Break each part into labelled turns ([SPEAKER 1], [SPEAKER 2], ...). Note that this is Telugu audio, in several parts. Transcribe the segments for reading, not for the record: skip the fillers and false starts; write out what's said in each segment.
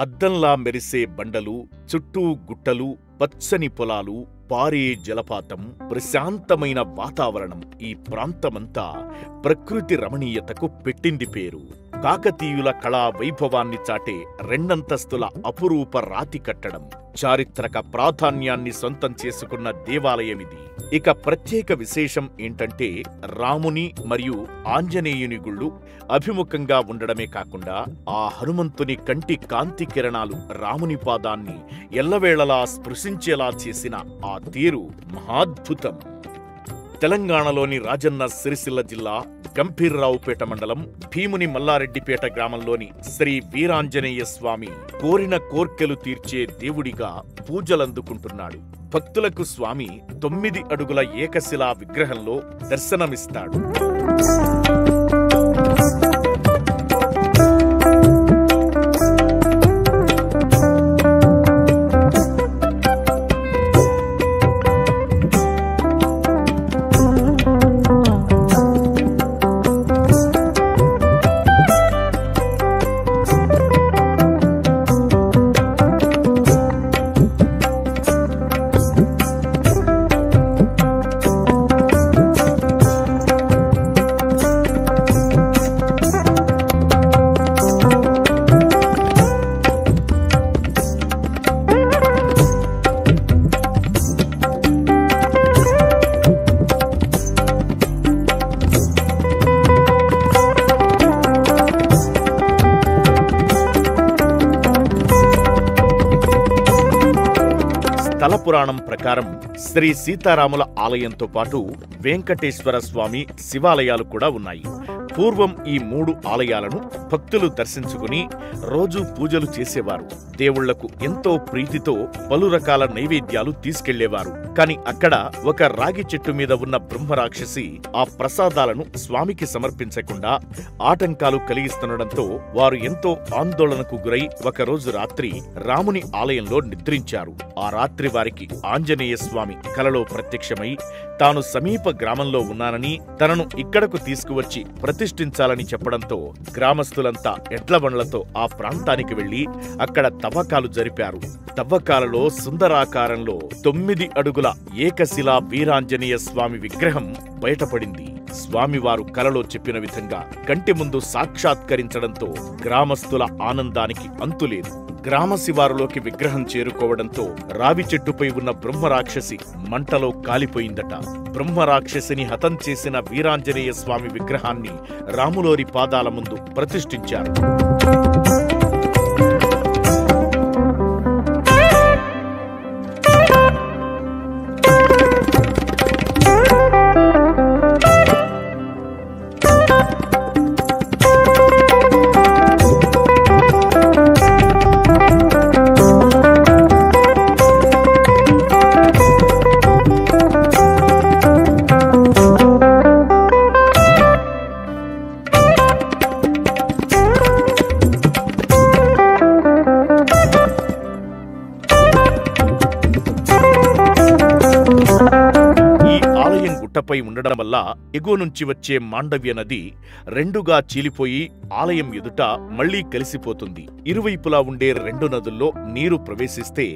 [SPEAKER 1] అద్దంలా మెరిసే బండలు, చుట్టూ గుట్టలు, పచ్చని పొలాలు, పారే జలపాతం, ప్రశాంతమైన వాతావరణం ఈ ప్రాంతమంతా ప్రకృతి రమణీయతకు పెట్టింది పేరు. కాకతీయుల కళా వైభవాన్ని చాటే రెండంతస్తుల అపురూప రాతి కట్టడం, చారిత్రక ప్రాధాన్యాన్ని సొంతం చేసుకున్న దేవాలయమిది. ఇక ప్రత్యేక విశేషం ఏంటంటే రాముని మరియు ఆంజనేయుని గుళ్ళు అభిముఖంగా ఉండడమే కాకుండా ఆ హనుమంతుని కంటి కాంతి కిరణాలు రాముని పాదాన్ని ఎల్లవేళలా స్పృశించేలా చేసిన ఆ తీరు మహాద్భుతం. తెలంగాణలోని రాజన్న సిరిసిల్ల జిల్లా గంభీర్రావుపేట మండలం భీముని మల్లారెడ్డిపేట గ్రామంలోని శ్రీ వీరాంజనేయ స్వామి కోరిన కోర్కెలు తీర్చే దేవుడిగా పూజలందుకుంటున్నాడు. భక్తులకు స్వామి 9 అడుగుల ఏకశిలా విగ్రహంలో దర్శనమిస్తాడు. స్థల పురాణం ప్రకారం శ్రీ సీతారాముల ఆలయంతో పాటు వెంకటేశ్వర స్వామి శివాలయాలు కూడా ఉన్నాయి. పూర్వం ఈ 3 ఆలయాలను భక్తులు దర్శించుకుని రోజూ పూజలు చేసేవారు. దేవుళ్లకు ఎంతో ప్రీతితో పలు రకాల నైవేద్యాలు తీసుకెళ్లేవారు. కాని అక్కడ ఒక రాగి చెట్టు మీద ఉన్న బ్రహ్మరాక్షసి ఆ ప్రసాదాలను స్వామికి సమర్పించకుండా ఆటంకాలు కలిగిస్తుండటంతో వారు ఎంతో ఆందోళనకు గురై ఒకరోజు రాత్రి రాముని ఆలయంలో నిద్రించారు. ఆ రాత్రి వారికి ఆంజనేయ స్వామి కలలో ప్రత్యక్షమై తాను సమీప గ్రామంలో ఉన్నానని, తనను ఇక్కడకు తీసుకువచ్చి ప్రతిష్ఠించాలని చెప్పడంతో గ్రామస్తులంతా ఎడ్ల బండ్లతో ఆ ప్రాంతానికి వెళ్లి అక్కడ తవ్వకాలు జరిపారు. తవ్వకాలలో సుందరాకారంలో 9 అడుగుల ఏకశిలా వీరాంజనేయ స్వామి విగ్రహం బయటపడింది. స్వామివారు కలలో చెప్పిన విధంగా కంటి ముందు సాక్షాత్కరించడంతో గ్రామస్తుల ఆనందానికి అంతులేదు. గ్రామ శివారులోకి విగ్రహం చేరుకోవడంతో రావి చెట్టుపై ఉన్న బ్రహ్మరాక్షసి మంటలో కాలిపోయిందట. బ్రహ్మరాక్షసిని హతం చేసిన వీరాంజనేయ స్వామి విగ్రహాన్ని రాములోరి పాదాల ముందు ప్రతిష్ఠించారు. గుట్టపై ఉండడం వల్ల ఎగువ నుంచి వచ్చే మాండవ్య నది 2గా చీలిపోయి ఆలయం ఎదుట మళ్లీ కలిసిపోతుంది. ఇరువైపులా ఉండే 2 నదుల్లో నీరు ప్రవేశిస్తే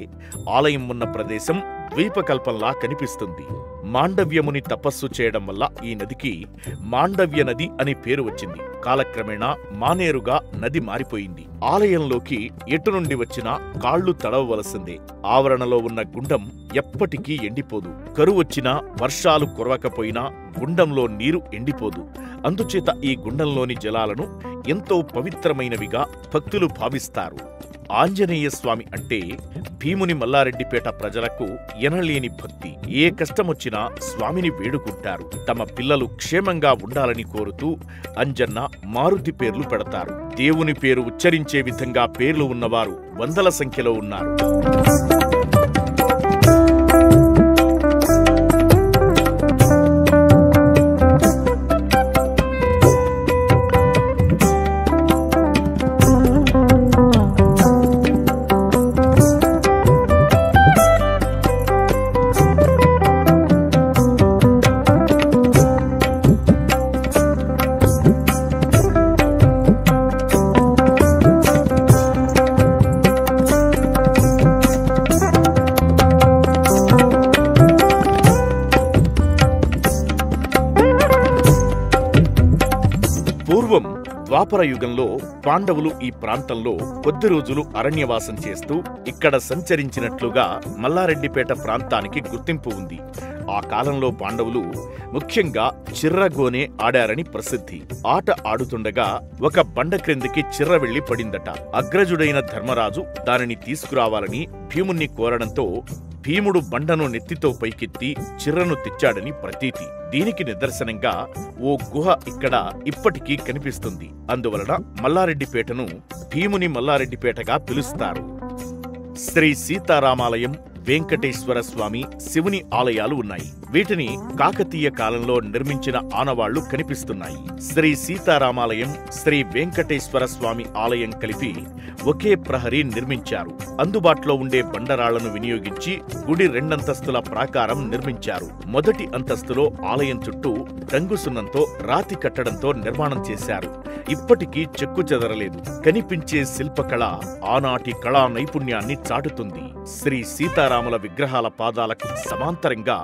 [SPEAKER 1] ఆలయం ఉన్న ప్రదేశం ద్వీపకల్పంలా కనిపిస్తుంది. మాండవ్యముని తపస్సు చేయడం వల్ల ఈ నదికి మాండవ్య నది అని పేరు వచ్చింది. కాలక్రమేణా మానేరుగా నది మారిపోయింది. ఆలయంలోకి ఎటు నుండి వచ్చినా కాళ్లు తడవవలసిందే. ఆవరణలో ఉన్న గుండం ఎప్పటికీ ఎండిపోదు. కరువొచ్చినా వర్షాలు కురవకపోయినా గుండంలో నీరు ఎండిపోదు. అందుచేత ఈ గుండంలోని జలాలను ఎంతో పవిత్రమైనవిగా భక్తులు భావిస్తారు. ఆంజనేయ స్వామి అంటే భీముని మల్లారెడ్డిపేట ప్రజలకు ఎనలేని భక్తి. ఏ కష్టమొచ్చినా స్వామిని వేడుకుంటారు. తమ పిల్లలు క్షేమంగా ఉండాలని కోరుతూ అంజన్న, మారుతి పేర్లు పెడతారు. దేవుని పేరు ఉచ్చరించే విధంగా పేర్లు ఉన్నవారు వందల సంఖ్యలో ఉన్నారు. పూర్వం ద్వాపర యుగంలో పాండవులు ఈ ప్రాంతంలో కొద్ది రోజులు అరణ్యవాసం చేస్తూ ఇక్కడ సంచరించినట్లుగా మల్లారెడ్డిపేట ప్రాంతానికి గుర్తింపు ఉంది. ఆ కాలంలో పాండవులు ముఖ్యంగా చిర్రగోనే ఆడారని ప్రసిద్ధి. ఆట ఆడుతుండగా ఒక బండ క్రిందికి చిర్ర వెళ్లి పడిందట. అగ్రజుడైన ధర్మరాజు దానిని తీసుకురావాలని భీముణ్ణి కోరడంతో భీముడు బండను నెత్తితో పైకెత్తి చిర్రను తెచ్చాడని ప్రతీతి. దీనికి నిదర్శనంగా ఓ గుహ ఇక్కడ ఇప్పటికీ కనిపిస్తుంది. అందువలన మల్లారెడ్డిపేటను భీముని మల్లారెడ్డిపేటగా పిలుస్తారు. శ్రీ సీతారామాలయం, వెంకటేశ్వర స్వామి, శివుని ఆలయాలు ఉన్నాయి. వీటిని కాకతీయ కాలంలో నిర్మించిన ఆనవాళ్లు కనిపిస్తున్నాయి. శ్రీ సీతారామాలయం, శ్రీ వెంకటేశ్వర స్వామి ఆలయం కలిపి ఒకే ప్రహరీ నిర్మించారు. అందుబాటులో ఉండే బండరాళ్లను వినియోగించి గుడి రెండంతస్తుల ప్రాకారం నిర్మించారు. మొదటి అంతస్తులో ఆలయం చుట్టూ రంగు సున్నంతో రాతి కట్టడంతో నిర్మాణం చేశారు. ఇప్పటికీ చెక్కు చెదరలేదు. కనిపించే శిల్పకళ ఆనాటి కళా నైపుణ్యాన్ని చాటుతుంది. శ్రీ సీతారాముల విగ్రహాల పాదాలకు సమాంతరంగా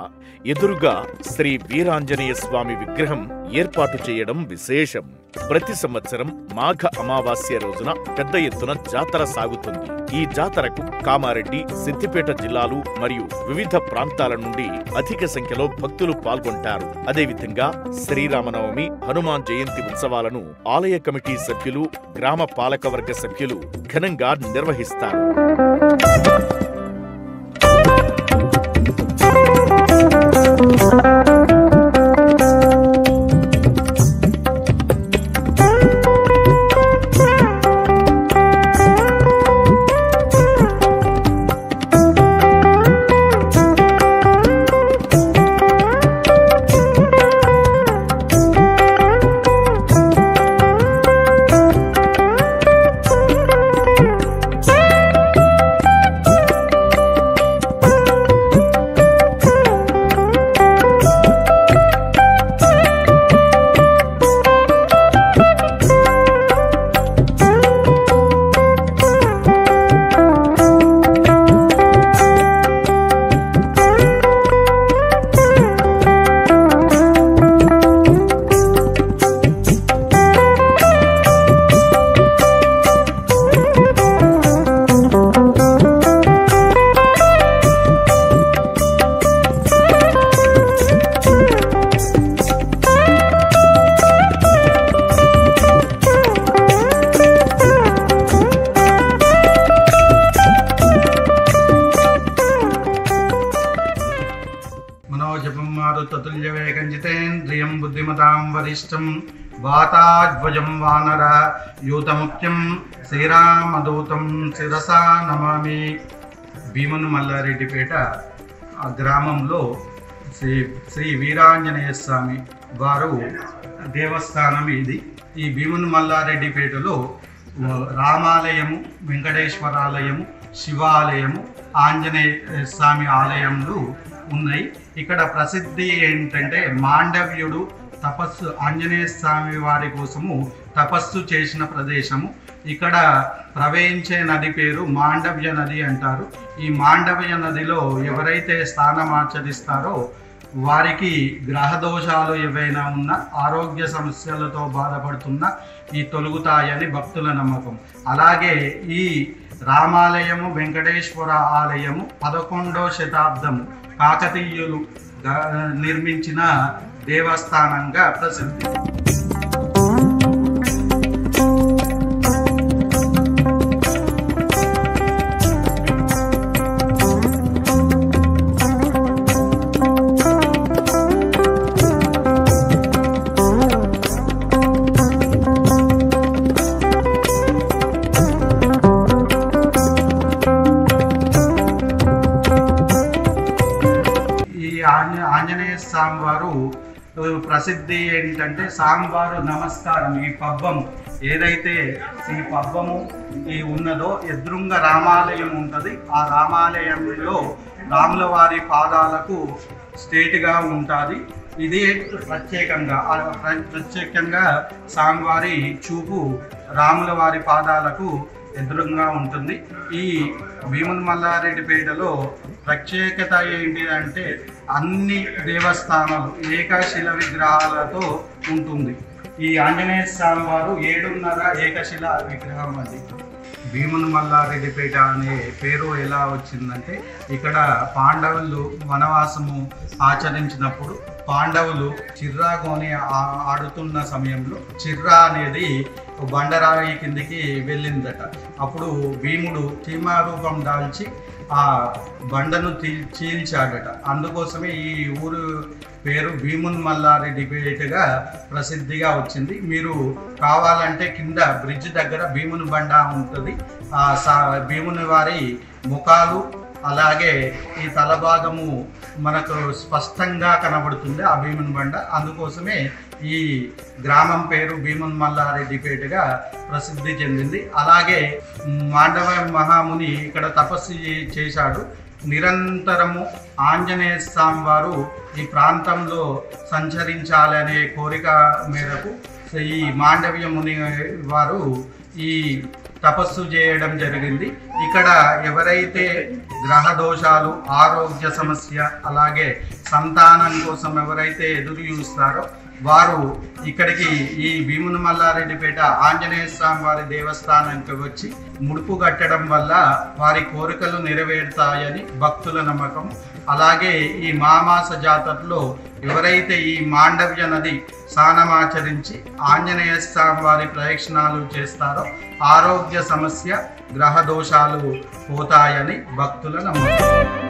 [SPEAKER 1] ఎదురుగా శ్రీ వీరాంజనేయ స్వామి విగ్రహం ఏర్పాటు చేయడం విశేషం. ప్రతి సంవత్సరం మాఘ అమావాస్య రోజున పెద్ద ఎత్తున జాతర సాగుతుంది. ఈ జాతరకు కామారెడ్డి, సిద్దిపేట జిల్లాలు మరియు వివిధ ప్రాంతాల నుండి అధిక సంఖ్యలో భక్తులు పాల్గొంటారు. అదేవిధంగా శ్రీరామనవమి, హనుమాన్ జయంతి ఉత్సవాలను ఆలయ కమిటీ సభ్యులు, గ్రామ పాలకవర్గ సభ్యులు ఘనంగా నిర్వహిస్తారు.
[SPEAKER 2] తతుల్యవేగంజితేంద్రియం బుద్ధిమతాం వరిష్టం వాతాధ్వజం వానర యూతముఖ్యం శ్రీరామదూతం శిరసా నమామి. భీముని మల్లారెడ్డిపేట గ్రామంలో శ్రీ వీరాంజనేయ స్వామి వారు దేవస్థానం ఇది. ఈ భీముని మల్లారెడ్డిపేటలో రామాలయము, వెంకటేశ్వరాలయము, శివాలయము, ఆంజనేయ స్వామి ఆలయములు ఉన్నాయి. ఇక్కడ ప్రసిద్ధి ఏంటంటే మాండవ్యుడు తపస్సు, ఆంజనేయ స్వామి వారి కోసము తపస్సు చేసిన ప్రదేశము. ఇక్కడ ప్రవహించే నది పేరు మాండవ్య నది అంటారు. ఈ మాండవ్య నదిలో ఎవరైతే స్నానమాచరిస్తారో వారికి గ్రహదోషాలు ఏవైనా ఉన్నా, ఆరోగ్య సమస్యలతో బాధపడుతున్నా ఈ తొలుగుతాయని భక్తుల నమ్మకం. అలాగే ఈ రామాలయము, వెంకటేశ్వర ఆలయము 11వ శతాబ్దము కాకతీయులు నిర్మించిన దేవస్థానంగా ప్రసిద్ధి. ఆంజనేయ స్వామివారు ప్రసిద్ధి ఏంటంటే స్వామివారు నమస్కారం. ఈ పబ్బం ఏదైతే ఈ పబ్బము ఉన్నదో ఎదురుంగా రామాలయం ఉంటుంది. ఆ రామాలయంలో రాముల వారి పాదాలకు స్ట్రేట్గా ఉంటుంది. ఇది ప్రత్యేకంగా స్వామివారి చూపు రాముల వారి పాదాలకు ఎదురుగా ఉంటుంది. ఈ భీముని మల్లారెడ్డిపేటలో ప్రత్యేకత ఏంటి అంటే అన్ని దేవస్థానాలు ఏకశిల విగ్రహాలతో ఉంటుంది. ఈ ఆంజనేయ స్వామి వారు 7.5 ఏకశిల విగ్రహం అది. భీముని మల్లారెడ్డిపేట అనే పేరు ఎలా వచ్చిందంటే, ఇక్కడ పాండవులు వనవాసము ఆచరించినప్పుడు పాండవులు చిర్రాగోని ఆడుతున్న సమయంలో చిర్రా అనేది బండరాయి కిందికి వెళ్ళిందట. అప్పుడు భీముడు చీమా రూపం దాల్చి ఆ బండను చీల్చాడట. అందుకోసమే ఈ ఊరు పేరు భీముని మల్లారెడ్డిపేటగా ప్రసిద్ధిగా వచ్చింది. మీరు కావాలంటే కింద బ్రిడ్జ్ దగ్గర భీముని బండ ఉంటుంది. భీముని వారి ముఖాలు అలాగే ఈ తలభాగము మనకు స్పష్టంగా కనబడుతుంది ఆ భీముని బండ. అందుకోసమే ఈ గ్రామం పేరు భీముని మల్లారెడ్డిపేటగా ప్రసిద్ధి చెందింది. అలాగే మాండవ మహాముని ఇక్కడ తపస్సు చేశాడు. నిరంతరము ఆంజనేయ స్వామి వారు ఈ ప్రాంతంలో సంచరించాలనే కోరిక మేరకు ఈ మాండవ్య ముని వారు ఈ తపస్సు చేయడం జరిగింది. ఇక్కడ ఎవరైతే గ్రహ దోషాలు, ఆరోగ్య సమస్య, అలాగే సంతానం కోసం ఎవరైతే ఎదురు చూస్తారో వారు ఇక్కడికి ఈ భీముని మల్లారెడ్డిపేట ఆంజనేయ స్వామి వారి దేవస్థానానికి వచ్చి ముడుపు కట్టడం వల్ల వారి కోరికలు నెరవేరుతాయని భక్తుల నమ్మకం. అలాగే ఈ మామాస జాతరలో ఎవరైతే ఈ మాండవ్య నది స్నానమాచరించి ఆంజనేయ స్వామి వారి ప్రదక్షిణాలు చేస్తారో ఆరోగ్య సమస్య, గ్రహ దోషాలు పోతాయని భక్తుల నమ్మకం.